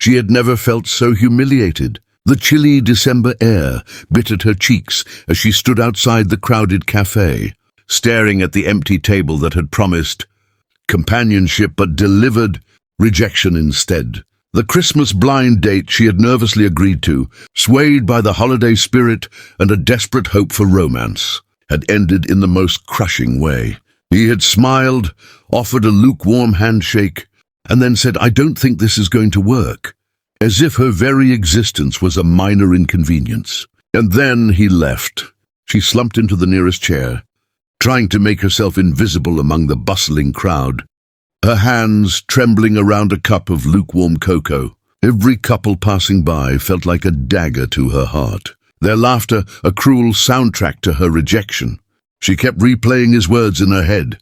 She had never felt so humiliated. The chilly December air bit at her cheeks as she stood outside the crowded cafe, staring at the empty table that had promised companionship but delivered rejection instead. The Christmas blind date she had nervously agreed to, swayed by the holiday spirit and a desperate hope for romance, had ended in the most crushing way. He had smiled, offered a lukewarm handshake, and then said, "I don't think this is going to work," as if her very existence was a minor inconvenience. And then he left. She slumped into the nearest chair, trying to make herself invisible among the bustling crowd, her hands trembling around a cup of lukewarm cocoa. Every couple passing by felt like a dagger to her heart, their laughter a cruel soundtrack to her rejection. She kept replaying his words in her head,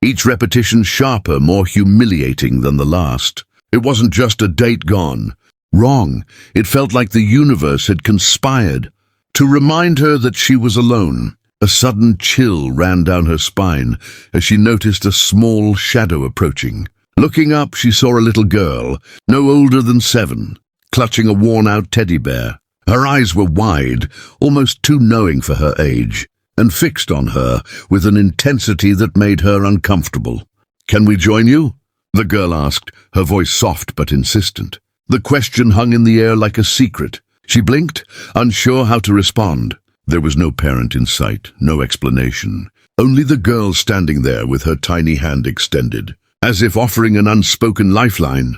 each repetition sharper, more humiliating than the last. It wasn't just a date gone wrong. It felt like the universe had conspired to remind her that she was alone. A sudden chill ran down her spine as she noticed a small shadow approaching. Looking up, she saw a little girl, no older than 7, clutching a worn-out teddy bear. Her eyes were wide, almost too knowing for her age, and fixed on her with an intensity that made her uncomfortable. "Can we join you?" the girl asked, her voice soft but insistent. The question hung in the air like a secret. She blinked, unsure how to respond. There was no parent in sight, no explanation. Only the girl standing there with her tiny hand extended, as if offering an unspoken lifeline.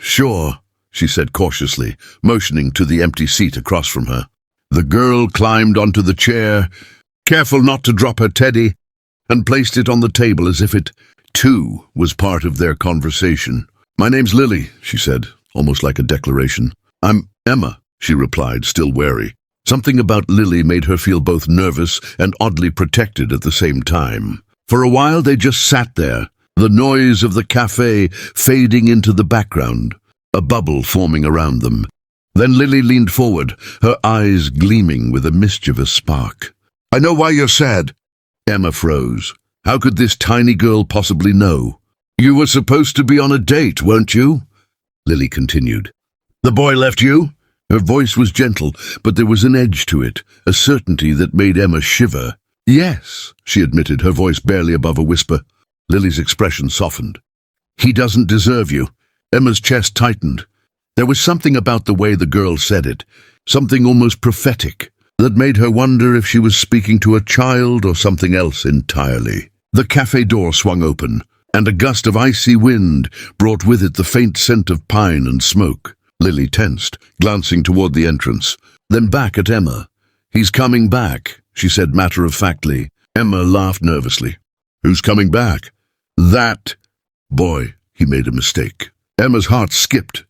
Sure," she said cautiously, motioning to the empty seat across from her. The girl climbed onto the chair, careful not to drop her teddy, and placed it on the table as if it, too, was part of their conversation. "My name's Lily," she said, almost like a declaration. "I'm Emma," she replied, still wary. Something about Lily made her feel both nervous and oddly protected at the same time. For a while they just sat there, the noise of the cafe fading into the background, a bubble forming around them. Then Lily leaned forward, her eyes gleaming with a mischievous spark. "I know why you're sad." Emma froze. How could this tiny girl possibly know? "You were supposed to be on a date, weren't you?" Lily continued. "The boy left you?" Her voice was gentle, but there was an edge to it, a certainty that made Emma shiver. "Yes," she admitted, her voice barely above a whisper. Lily's expression softened. "He doesn't deserve you." Emma's chest tightened. There was something about the way the girl said it, something almost prophetic, that made her wonder if she was speaking to a child or something else entirely. The cafe door swung open, and a gust of icy wind brought with it the faint scent of pine and smoke. Lily tensed, glancing toward the entrance, then back at Emma. "He's coming back," she said matter-of-factly. Emma laughed nervously. "Who's coming back?" "That boy." He made a mistake. Emma's heart skipped.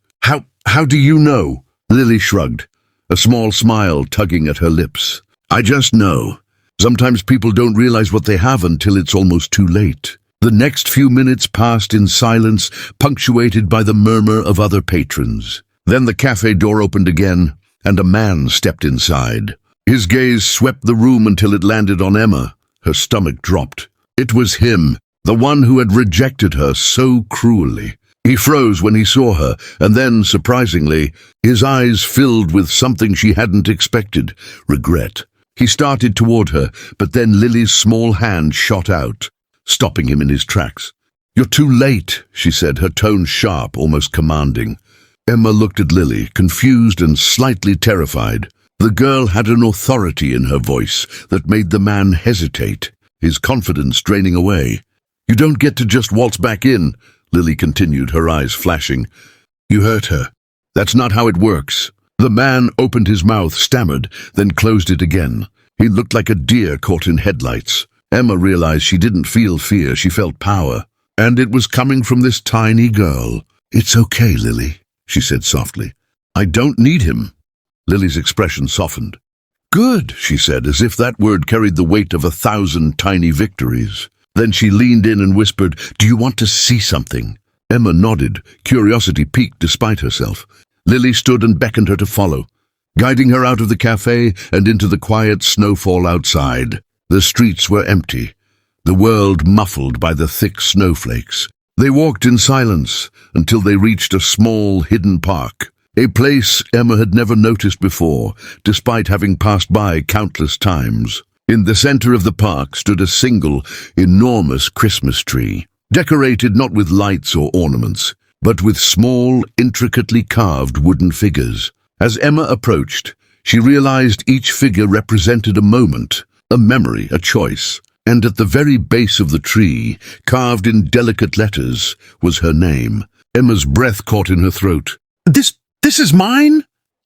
How do you know?" Lily shrugged, a small smile tugging at her lips. "I just know. Sometimes people don't realize what they have until it's almost too late." The next few minutes passed in silence, punctuated by the murmur of other patrons. Then the cafe door opened again, and a man stepped inside. His gaze swept the room until it landed on Emma. Her stomach dropped. It was him, the one who had rejected her so cruelly. He froze when he saw her, and then, surprisingly, his eyes filled with something she hadn't expected, regret. He started toward her, but then Lily's small hand shot out, stopping him in his tracks. "You're too late," she said, her tone sharp, almost commanding. Emma looked at Lily, confused and slightly terrified. The girl had an authority in her voice that made the man hesitate, his confidence draining away. "You don't get to just waltz back in," Lily continued, her eyes flashing. "You hurt her. That's not how it works." The man opened his mouth, stammered, then closed it again. He looked like a deer caught in headlights. Emma realized she didn't feel fear, she felt power. And it was coming from this tiny girl. "It's okay, Lily," she said softly. "I don't need him." Lily's expression softened. "Good," she said, as if that word carried the weight of 1,000 tiny victories. Then she leaned in and whispered, "Do you want to see something?" Emma nodded, curiosity piqued despite herself. Lily stood and beckoned her to follow, guiding her out of the cafe and into the quiet snowfall outside. The streets were empty, the world muffled by the thick snowflakes. They walked in silence until they reached a small, hidden park, a place Emma had never noticed before, despite having passed by countless times. In the center of the park stood a single, enormous Christmas tree, decorated not with lights or ornaments, but with small, intricately carved wooden figures. As Emma approached, she realized each figure represented a moment, a memory, a choice. And at the very base of the tree, carved in delicate letters, was her name. Emma's breath caught in her throat. This is mine?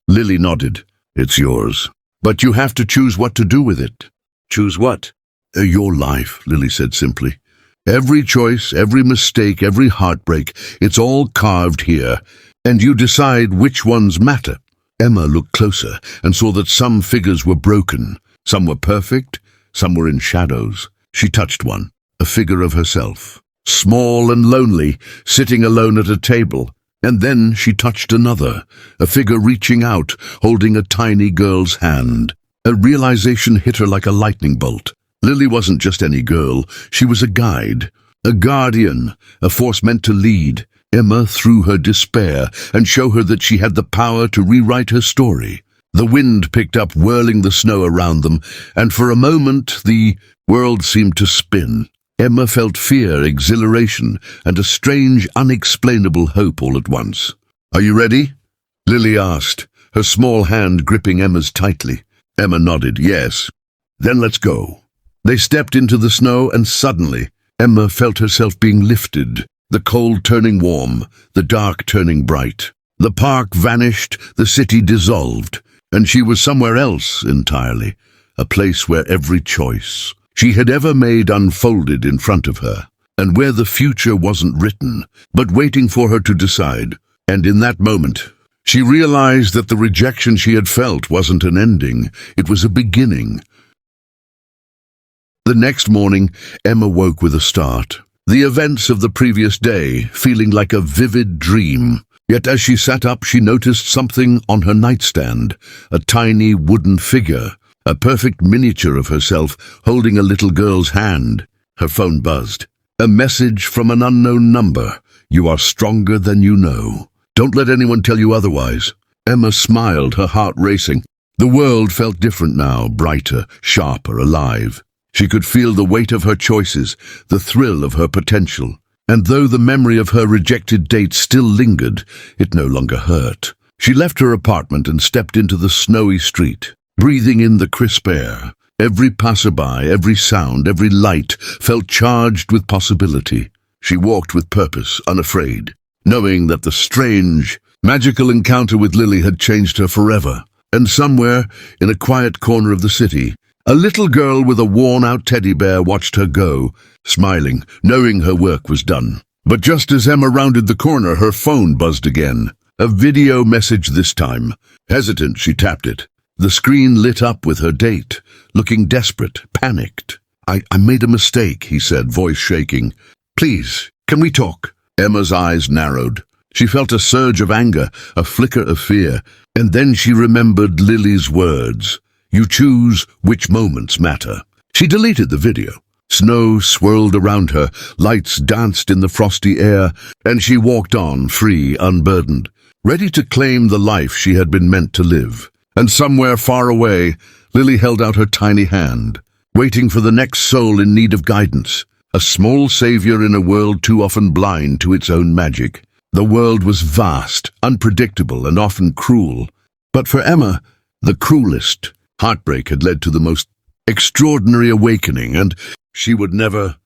Lily nodded. It's yours. But you have to choose what to do with it. Choose what? Your life, Lily said simply. Every choice, every mistake, every heartbreak, it's all carved here, and you decide which ones matter. Emma looked closer and saw that some figures were broken, some were perfect, some were in shadows. She touched one, a figure of herself, small and lonely, sitting alone at a table. And then she touched another, a figure reaching out, holding a tiny girl's hand. A realization hit her like a lightning bolt. Lily wasn't just any girl, she was a guide, a guardian, a force meant to lead Emma through her despair and show her that she had the power to rewrite her story. The wind picked up, whirling the snow around them, and for a moment the world seemed to spin. Emma felt fear, exhilaration, and a strange, unexplainable hope all at once. Are you ready? Lily asked, her small hand gripping Emma's tightly. Emma nodded, yes. Then let's go. They stepped into the snow, and suddenly Emma felt herself being lifted, the cold turning warm, the dark turning bright. The park vanished, the city dissolved, and she was somewhere else entirely, a place where every choice she had ever made unfolded in front of her, and where the future wasn't written, but waiting for her to decide. And in that moment, she realized that the rejection she had felt wasn't an ending, it was a beginning. The next morning, Emma woke with a start. The events of the previous day feeling like a vivid dream. Yet as she sat up, she noticed something on her nightstand, a tiny wooden figure, a perfect miniature of herself holding a little girl's hand. Her phone buzzed. A message from an unknown number. You are stronger than you know. Don't let anyone tell you otherwise. Emma smiled, her heart racing. The world felt different now, brighter, sharper, alive. She could feel the weight of her choices, the thrill of her potential. And though the memory of her rejected date still lingered, it no longer hurt. She left her apartment and stepped into the snowy street, breathing in the crisp air. Every passerby, every sound, every light felt charged with possibility. She walked with purpose, unafraid, knowing that the strange, magical encounter with Lily had changed her forever. And somewhere, in a quiet corner of the city, a little girl with a worn-out teddy bear watched her go, smiling, knowing her work was done. But just as Emma rounded the corner, her phone buzzed again. A video message this time. Hesitant, she tapped it. The screen lit up with her date, looking desperate, panicked. I made a mistake, he said, voice shaking. Please, can we talk? Emma's eyes narrowed. She felt a surge of anger, a flicker of fear, and then she remembered Lily's words. You choose which moments matter. She deleted the video. Snow swirled around her, lights danced in the frosty air, and she walked on, free, unburdened, ready to claim the life she had been meant to live. And somewhere far away, Lily held out her tiny hand, waiting for the next soul in need of guidance, a small savior in a world too often blind to its own magic. The world was vast, unpredictable, and often cruel. But for Emma, the cruelest. Heartbreak had led to the most extraordinary awakening, and she would never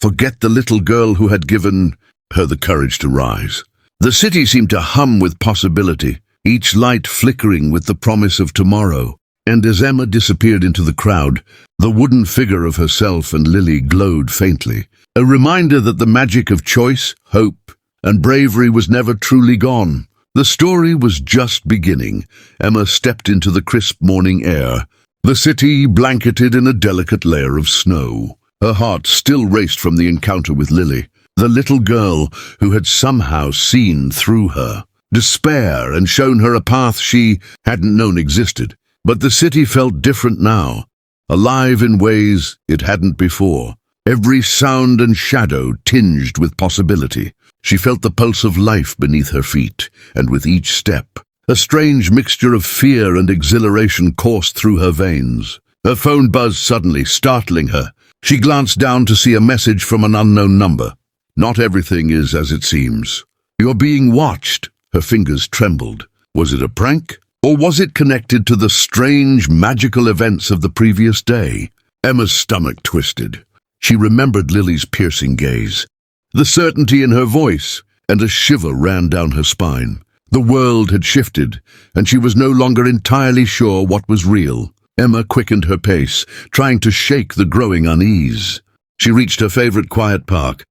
forget the little girl who had given her the courage to rise. The city seemed to hum with possibility, each light flickering with the promise of tomorrow. And as Emma disappeared into the crowd, the wooden figure of herself and Lily glowed faintly, a reminder that the magic of choice, hope, and bravery was never truly gone. The story was just beginning. Emma stepped into the crisp morning air, the city blanketed in a delicate layer of snow. Her heart still raced from the encounter with Lily, the little girl who had somehow seen through her despair and shown her a path she hadn't known existed. But the city felt different now, alive in ways it hadn't before. every sound and shadow tinged with possibility. She felt the pulse of life beneath her feet, and with each step, a strange mixture of fear and exhilaration coursed through her veins. Her phone buzzed suddenly, startling her. She glanced down to see a message from an unknown number. "Not everything is as it seems. You're being watched." Her fingers trembled. Was it a prank? Or was it connected to the strange, magical events of the previous day? Emma's stomach twisted. She remembered Lily's piercing gaze, the certainty in her voice, and a shiver ran down her spine. The world had shifted, and she was no longer entirely sure what was real. Emma quickened her pace, trying to shake the growing unease. She reached her favorite quiet park,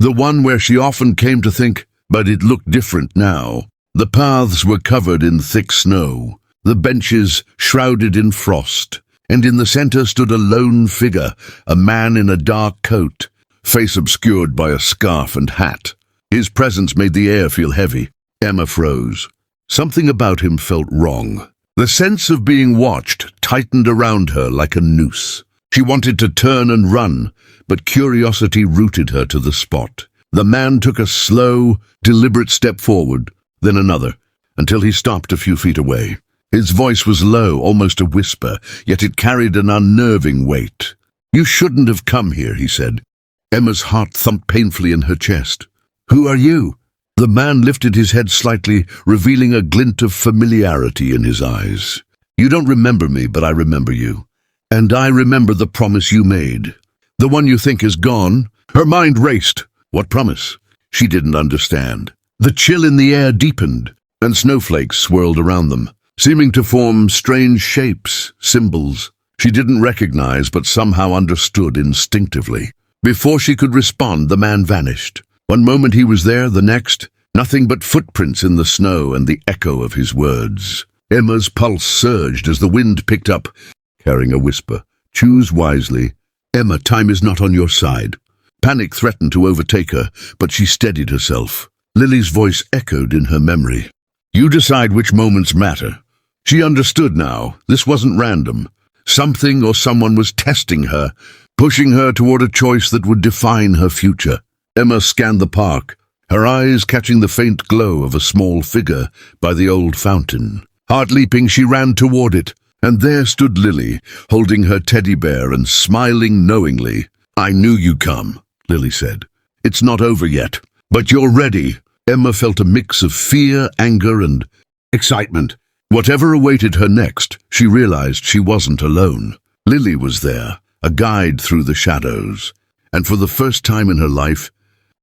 the one where she often came to think, but it looked different now. The paths were covered in thick snow, the benches shrouded in frost, and in the center stood a lone figure, a man in a dark coat, face obscured by a scarf and hat. His presence made the air feel heavy. Emma froze. Something about him felt wrong. The sense of being watched tightened around her like a noose. She wanted to turn and run, but curiosity rooted her to the spot. The man took a slow, deliberate step forward, then another, until he stopped a few feet away. His voice was low, almost a whisper, yet it carried an unnerving weight. "You shouldn't have come here," he said. Emma's heart thumped painfully in her chest. "Who are you?" The man lifted his head slightly, revealing a glint of familiarity in his eyes. "You don't remember me, but I remember you. And I remember the promise you made. The one you think is gone." Her mind raced. What promise? She didn't understand. The chill in the air deepened, and snowflakes swirled around them, seeming to form strange shapes, symbols she didn't recognize but somehow understood instinctively. Before she could respond, the man vanished. One moment he was there, the next, nothing but footprints in the snow and the echo of his words. Emma's pulse surged as the wind picked up, carrying a whisper. "Choose wisely. Emma, time is not on your side." Panic threatened to overtake her, but she steadied herself. Lily's voice echoed in her memory. "You decide which moments matter." She understood now. This wasn't random. Something or someone was testing her, pushing her toward a choice that would define her future. Emma scanned the park, her eyes catching the faint glow of a small figure by the old fountain. Heart leaping, she ran toward it, and there stood Lily, holding her teddy bear and smiling knowingly. "I knew you'd come," Lily said. "It's not over yet, but you're ready." Emma felt a mix of fear, anger, and excitement. Whatever awaited her next, she realized she wasn't alone. Lily was there, a guide through the shadows, and for the first time in her life,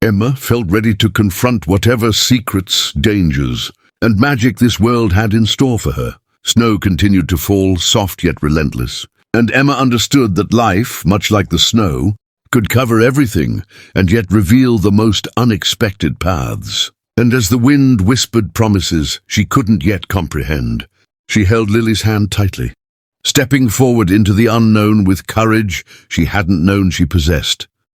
Emma felt ready to confront whatever secrets, dangers, and magic this world had in store for her. Snow continued to fall, soft yet relentless, and Emma understood that life, much like the snow, could cover everything and yet reveal the most unexpected paths. And as the wind whispered promises she couldn't yet comprehend, she held Lily's hand tightly, stepping forward into the unknown with courage she hadn't known she possessed.